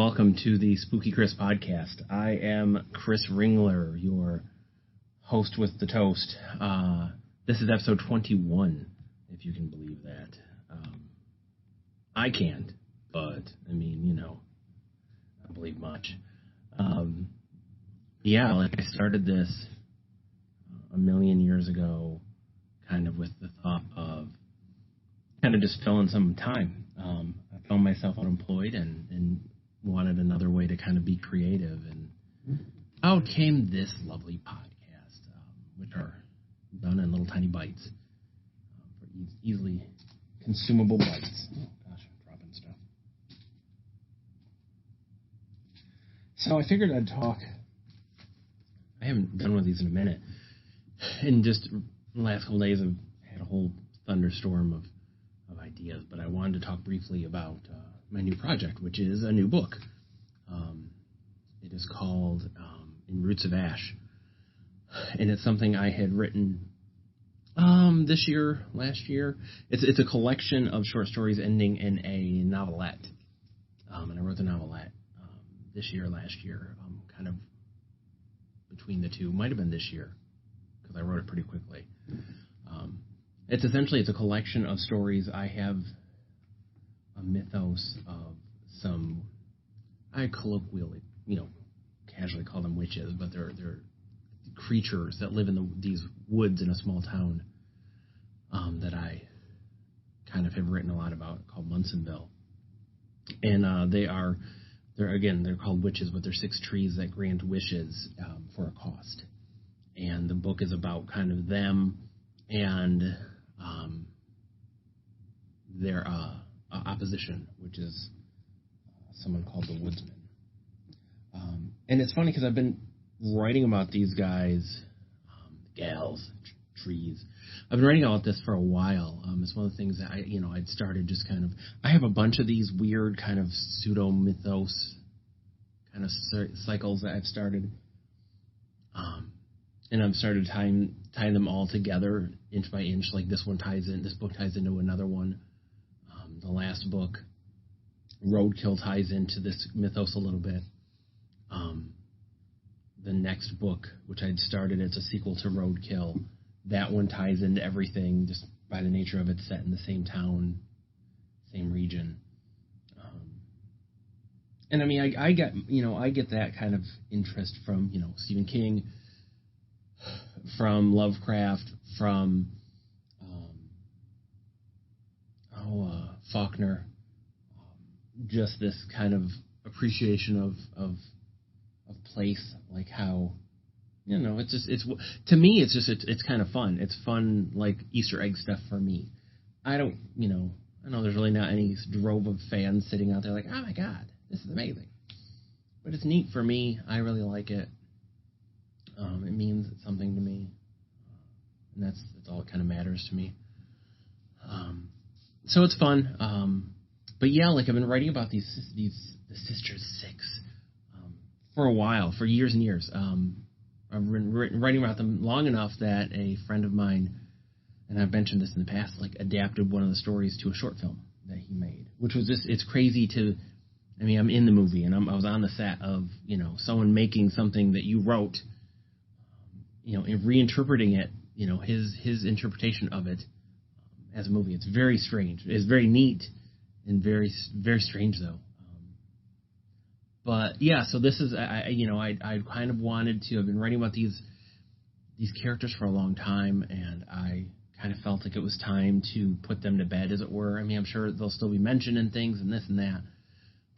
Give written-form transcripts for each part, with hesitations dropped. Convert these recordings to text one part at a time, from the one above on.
welcome to the Spooky Chris podcast. I am Chris Ringler, your host with the toast. This is episode 21, if you can believe that. I can't, but, I mean, I believe much. I started this a million years ago, kind of with the thought of kind of just filling some time. I found myself unemployed and wanted another way to kind of be creative, and out came this lovely podcast, which are done in little tiny bites for easily consumable bites. Oh gosh, I'm dropping stuff. So I figured I'd talk. I haven't done one of these in a minute, and just the last couple days I've had a whole thunderstorm of ideas, but I wanted to talk briefly about my new project, which is a new book. It is called In Roots of Ash, and it's something I had written last year. It's a collection of short stories ending in a novelette, and I wrote the novelette last year, kind of between the two. Might have been this year because I wrote it pretty quickly. It's a collection of stories. I have a mythos of some, I colloquially, casually call them witches, but they're creatures that live in these woods in a small town that I kind of have written a lot about, called Munsonville. And they're called witches, but they're 6 trees that grant wishes for a cost. And the book is about kind of them and their opposition, which is someone called the Woodsman. And it's funny because I've been writing about these guys, gals, trees. I've been writing about this for a while. It's one of the things that I'd started just kind of. I have a bunch of these weird kind of pseudo mythos kind of cycles that I've started. And I've started tying them all together inch by inch. Like this book ties into another one. The last book, Roadkill, ties into this mythos a little bit. The next book, which I'd started, it's a sequel to Roadkill. That one ties into everything just by the nature of it, set in the same town, same region. And I mean, I get that kind of interest from, Stephen King, from Lovecraft, from Faulkner. Just this kind of appreciation of place, like how, to me it's kind of fun. It's fun, like Easter egg stuff for me. I know there's really not any drove of fans sitting out there like, oh my god, this is amazing. But it's neat for me. I really like it. It means something to me, and that's all that kind of matters to me. So it's fun. But yeah, like I've been writing about the Sisters Six for a while, for years and years. I've been writing about them long enough that a friend of mine, and I've mentioned this in the past, like adapted one of the stories to a short film that he made, which was it's crazy to. I mean, I'm in the movie, and I was on the set of someone making something that you wrote, and reinterpreting it, his interpretation of it as a movie. It's very strange. It's very neat and very, very strange, though. But yeah, so this is I kind of wanted to. I've been writing about these characters for a long time, and I kind of felt like it was time to put them to bed, as it were. I mean, I'm sure they'll still be mentioned in things and this and that,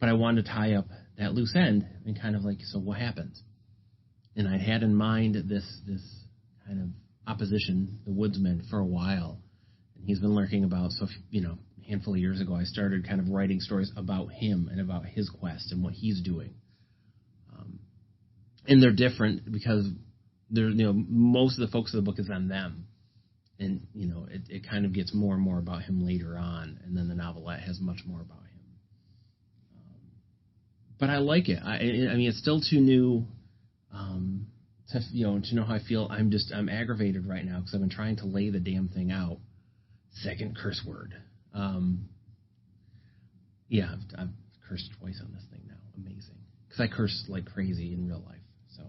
but I wanted to tie up that loose end and kind of like, so what happens? And I had in mind this kind of opposition, the Woodsman, for a while, and he's been lurking about. So a handful of years ago, I started kind of writing stories about him and about his quest and what he's doing. And they're different because most of the focus of the book is on them, and it kind of gets more and more about him later on, and then the novelette has much more about him. But I like it. I mean, it's still too new to know how I feel. I'm aggravated right now because I've been trying to lay the damn thing out. Second curse word. Yeah, I've cursed twice on this thing now. amazing. Because I curse like crazy in real life. So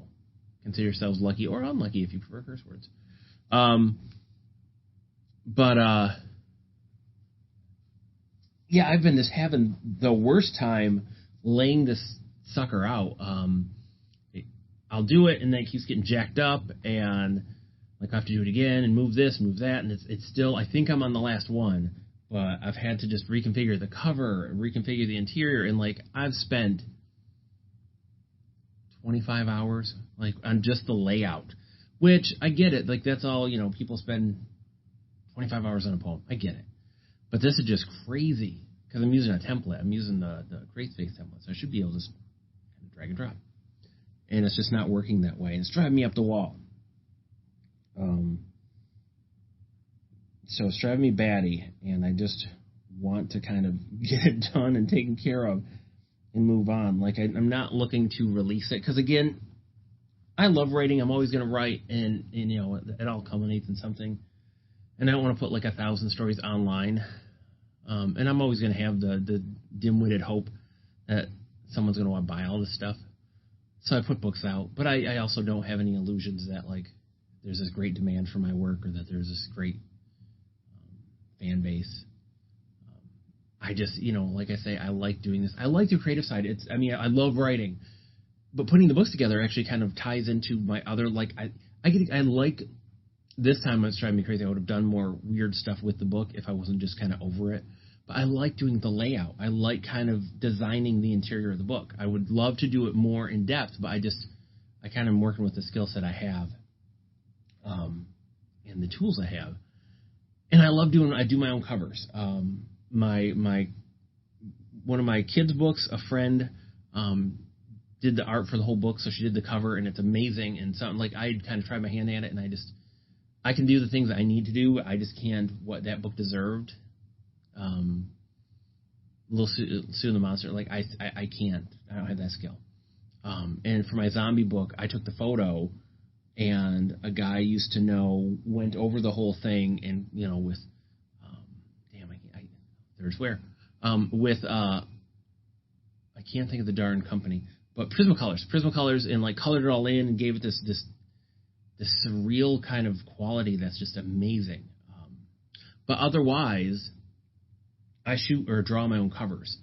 consider yourselves lucky or unlucky if you prefer curse words. Yeah, I've been just having the worst time laying this sucker out. I'll do it, and then it keeps getting jacked up, and like I have to do it again, and move this, move that, and it's still, I think I'm on the last one, but I've had to just reconfigure the cover, reconfigure the interior, and like I've spent 25 hours like on just the layout, which I get it, like that's all, people spend 25 hours on a poem. I get it. But this is just crazy because I'm using a template. I'm using the CreateSpace template, so I should be able to just drag and drop. And it's just not working that way. And it's driving me up the wall. So it's driving me batty, and I just want to kind of get it done and taken care of and move on. Like, I'm not looking to release it because, again, I love writing. I'm always going to write, and it all culminates in something. And I don't want to put like 1,000 stories online. And I'm always going to have the dim-witted hope that someone's going to want to buy all this stuff. So I put books out, but I also don't have any illusions that like there's this great demand for my work or that there's this great fan base. I just, like I say, I like doing this. I like the creative side. I love writing, but putting the books together actually kind of ties into my other, like, I like, this time it's driving me crazy. I would have done more weird stuff with the book if I wasn't just kind of over it. But I like doing the layout. I like kind of designing the interior of the book. I would love to do it more in depth, but I kind of am working with the skill set I have, and the tools I have. And I do my own covers. One of my kids' books, a friend, did the art for the whole book, so she did the cover, and it's amazing. And something like I kind of tried my hand at it, and I can do the things I need to do. I just can't what that book deserved. Little Sue and the Monster, like I can't. I don't have that skill. And for my zombie book, I took the photo, and a guy I used to know went over the whole thing, and with with I can't think of the darn company, but Prismacolors, and like colored it all in and gave it this surreal kind of quality that's just amazing. But otherwise, I shoot or draw my own covers.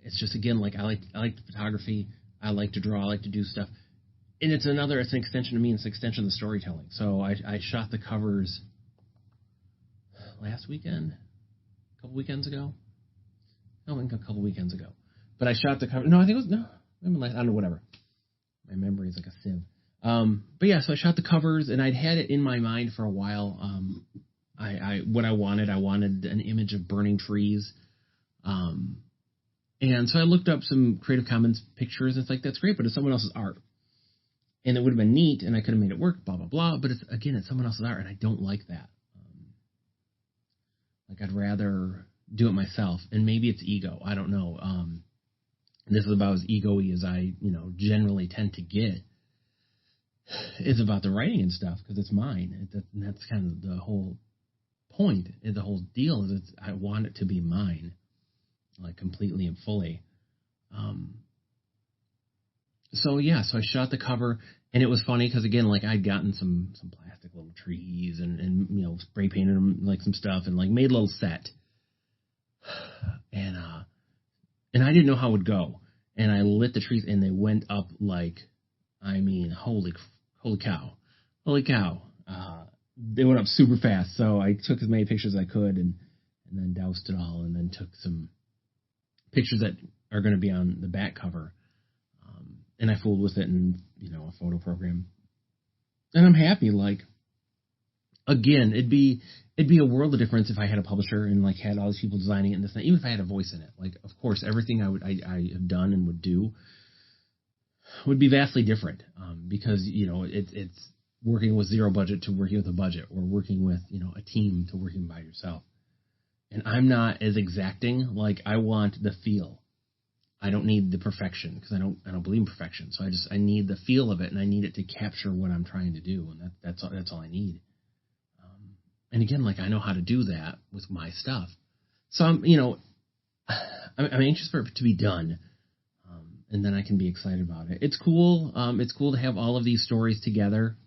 It's just, again, like I like photography. I like to draw. I like to do stuff. And it's an extension of me. It's an extension of the storytelling. So I shot the covers last weekend, a couple weekends ago. No, I think a couple weekends ago. But I shot the cover. No, I think it was, I don't know, whatever. My memory is like a sieve. But yeah, so I shot the covers, and I'd had it in my mind for a while. What I wanted an image of burning trees. And so I looked up some Creative Commons pictures, and it's like, that's great, but it's someone else's art. And it would have been neat, and I could have made it work, blah, blah, blah. But it's someone else's art, and I don't like that. I'd rather do it myself. And maybe it's ego. I don't know. This is about as ego-y as I, generally tend to get. It's about the writing and stuff because it's mine. And that's kind of the whole point. The whole deal is I want it to be mine, like completely and fully. So I shot the cover, and it was funny because, again, like I'd gotten some plastic little trees and spray painted them like some stuff and like made a little set. And I didn't know how it would go. And I lit the trees, and they went up like, holy cow. They went up super fast. So I took as many pictures as I could and then doused it all, and then took some pictures that are going to be on the back cover. And I fooled with it in, a photo program. And I'm happy. Like, again, it'd be a world of difference if I had a publisher and like had all these people designing it and this and that, even if I had a voice in it. Like, of course, everything I have done and would do would be vastly different, because it's working with zero budget to working with a budget, or working with a team to working by yourself. And I'm not as exacting. Like, I want the feel. I don't need the perfection because I don't believe in perfection. So I need the feel of it, and I need it to capture what I'm trying to do, and that's all I need. And again, like I know how to do that with my stuff. So I'm anxious for it to be done. and then I can be excited about it. It's cool. It's cool to have all of these stories together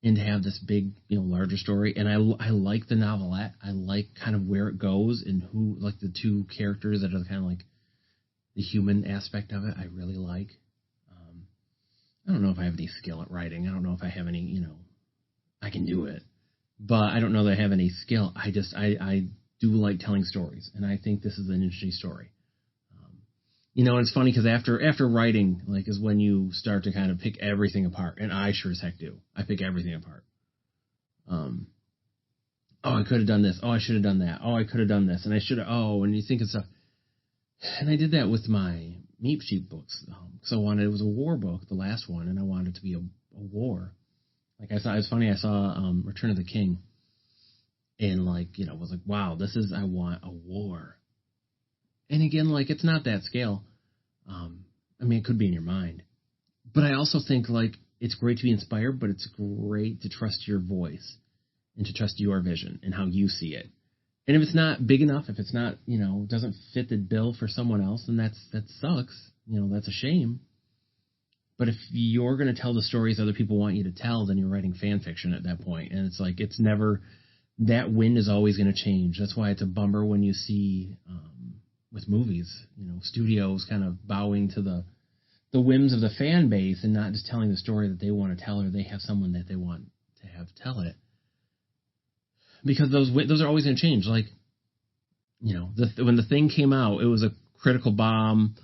and to have this big, larger story. And I like the novelette. I like kind of where it goes and who, like the two characters that are kind of like the human aspect of it. I really like. I don't know if I have any skill at writing. I don't know if I have any, I can do it, but I don't know that I have any skill. I do like telling stories, and I think this is an interesting story. And it's funny because after writing, like, is when you start to kind of pick everything apart, and I sure as heck do. I pick everything apart. Oh, I could have done this. Oh, I should have done that. Oh, I could have done this, and I should have. Oh, and you think of stuff. And I did that with my Meat Sheep books. So it was a war book, the last one, and I wanted it to be a war. Like it was funny. I saw Return of the King, and was like, wow, I want a war. And again, like, it's not that scale. It could be in your mind, but I also think like it's great to be inspired, but it's great to trust your voice and to trust your vision and how you see it. And if it's not big enough, if it's not, doesn't fit the bill for someone else, then that sucks. That's a shame. But if you're going to tell the stories other people want you to tell, then you're writing fan fiction at that point. And it's like, it's never, that wind is always going to change. That's why it's a bummer when you see, with movies, studios kind of bowing to the whims of the fan base and not just telling the story that they want to tell, or they have someone that they want to have tell it. Because those are always going to change. Like, when the Thing came out, it was a critical bomb,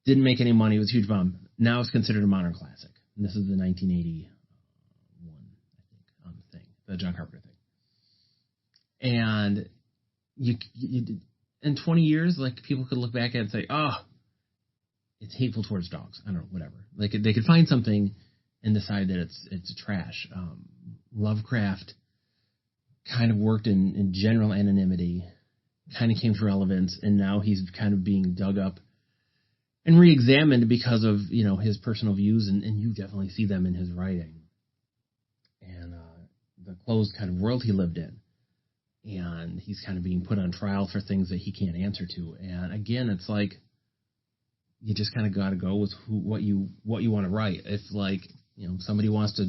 didn't make any money, it was a huge bomb. Now it's considered a modern classic. And this is the 1981, I think, thing, the John Carpenter thing. And you in 20 years, like, people could look back at it and say, oh, it's hateful towards dogs. I don't know, whatever. Like, they could find something and decide that it's trash. Lovecraft kind of worked in general anonymity, kind of came to relevance, and now he's kind of being dug up and re-examined because of, his personal views, and you definitely see them in his writing. And the closed kind of world he lived in. And he's kind of being put on trial for things that he can't answer to. And again, it's like, you just kind of got to go with what you want to write. If, like, somebody wants to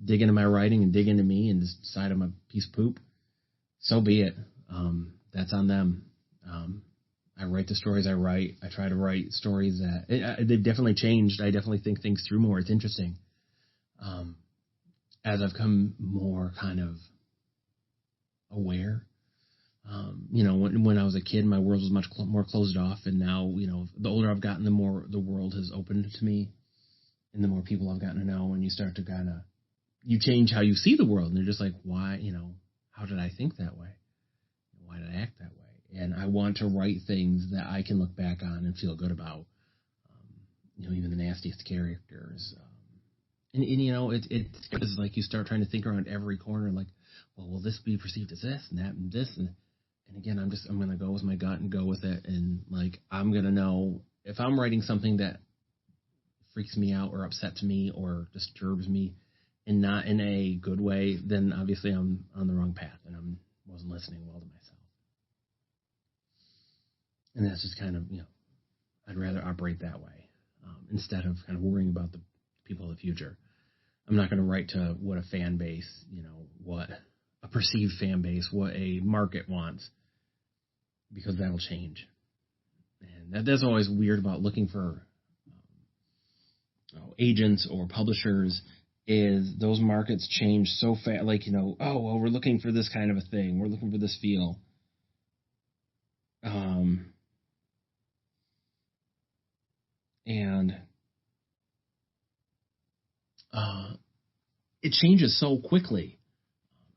dig into my writing and dig into me and just decide I'm a piece of poop, so be it. That's on them. I write the stories I write. I try to write stories that they've definitely changed. I definitely think things through more. It's interesting. As I've come more kind of aware. When I was a kid, my world was much more closed off, and now, the older I've gotten, the more the world has opened to me, and the more people I've gotten to know, and you start to kind of, you change how you see the world, and you're just like, why, how did I think that way? Why did I act that way? And I want to write things that I can look back on and feel good about, even the nastiest characters. It's like you start trying to think around every corner, like, well, will this be perceived as this and that and this? And again, I'm going to go with my gut and go with it. And, like, I'm going to know if I'm writing something that freaks me out or upsets me or disturbs me and not in a good way, then obviously I'm on the wrong path and I wasn't listening well to myself. And that's just kind of, I'd rather operate that way instead of kind of worrying about the people of the future. I'm not going to write to what a fan base, what a perceived fan base, what a market wants, because that'll change. And that's always weird about looking for agents or publishers, is those markets change so fast. Like, oh, well, we're looking for this kind of a thing. We're looking for this feel. And it changes so quickly.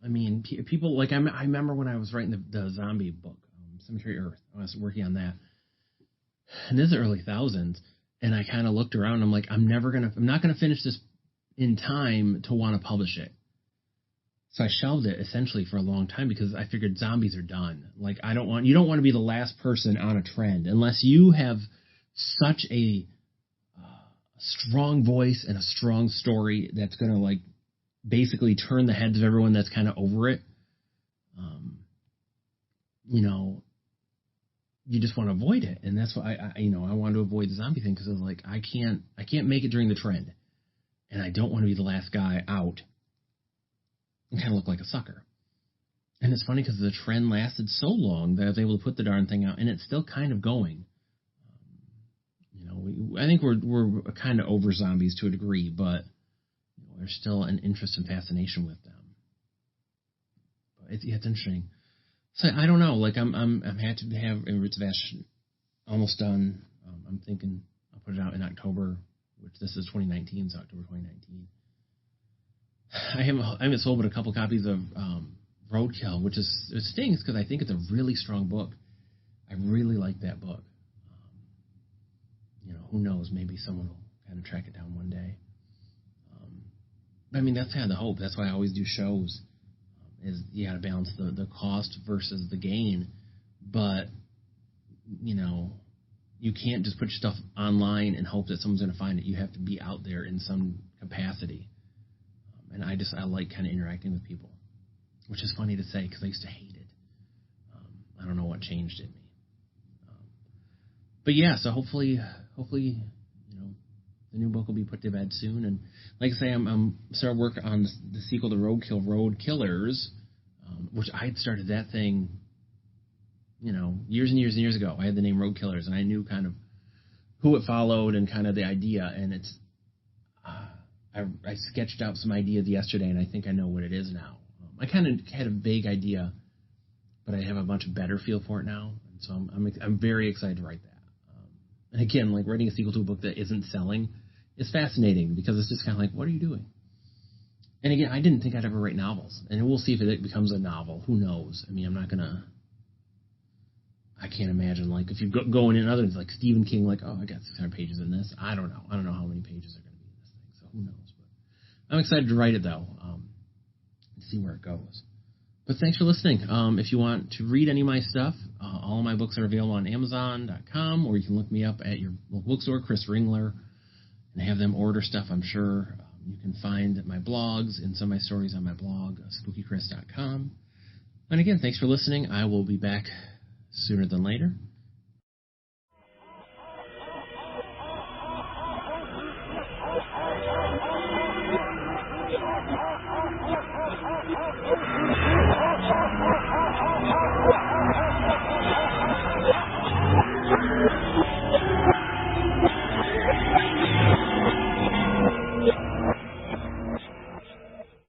I mean, people, like, I remember when I was writing the zombie book, Cemetery Earth. I was working on that, and this is the early thousands. And I kind of looked around. And I'm like, I'm not gonna finish this in time to want to publish it. So I shelved it essentially for a long time because I figured zombies are done. Like, you don't want to be the last person on a trend unless you have such a strong voice and a strong story that's gonna, like, basically turn the heads of everyone that's kind of over it. you just want to avoid it, and that's why I want to avoid the zombie thing, because like I can't make it during the trend, and I don't want to be the last guy out and kind of look like a sucker. And it's funny because the trend lasted so long that I was able to put the darn thing out, and it's still kind of going. I think we're kind of over zombies to a degree, but there's still an interest and fascination with them. But it's interesting. So I don't know. Like I'm happy to have Roots of Ash almost done. I'm thinking I'll put it out in October, which this is 2019, so October 2019. I haven't sold but a couple copies of Roadkill, which it stings because I think it's a really strong book. I really like that book. Who knows? Maybe someone will kind of track it down one day. I mean, that's kind of the hope. That's why I always do shows. Is you got to balance the cost versus the gain, but you can't just put your stuff online and hope that someone's going to find it. You have to be out there in some capacity, and I like kind of interacting with people, which is funny to say because I used to hate it. I don't know what changed in me, but yeah. So hopefully, the new book will be put to bed soon. And like I say, I'm starting work on the sequel to Roadkill, Road Killers, which I had started that thing, years and years and years ago. I had the name Road Killers, and I knew kind of who it followed and kind of the idea. And it's, I sketched out some ideas yesterday, and I think I know what it is now. I kind of had a vague idea, but I have a much better feel for it now. And so I'm very excited to write that. And again, like writing a sequel to a book that isn't selling is fascinating because it's just kind of like, what are you doing? And again, I didn't think I'd ever write novels. And we'll see if it becomes a novel. Who knows? I mean, I can't imagine, like, if you go in others, like Stephen King, like, oh, I got 600 pages in this. I don't know. I don't know how many pages are going to be in this thing. So who knows? But I'm excited to write it, though, and see where it goes. But thanks for listening. If you want to read any of my stuff, all of my books are available on Amazon.com, or you can look me up at your local bookstore, Chris Ringler, and have them order stuff, I'm sure. You can find my blogs and some of my stories on my blog, spookychris.com. And again, thanks for listening. I will be back sooner than later.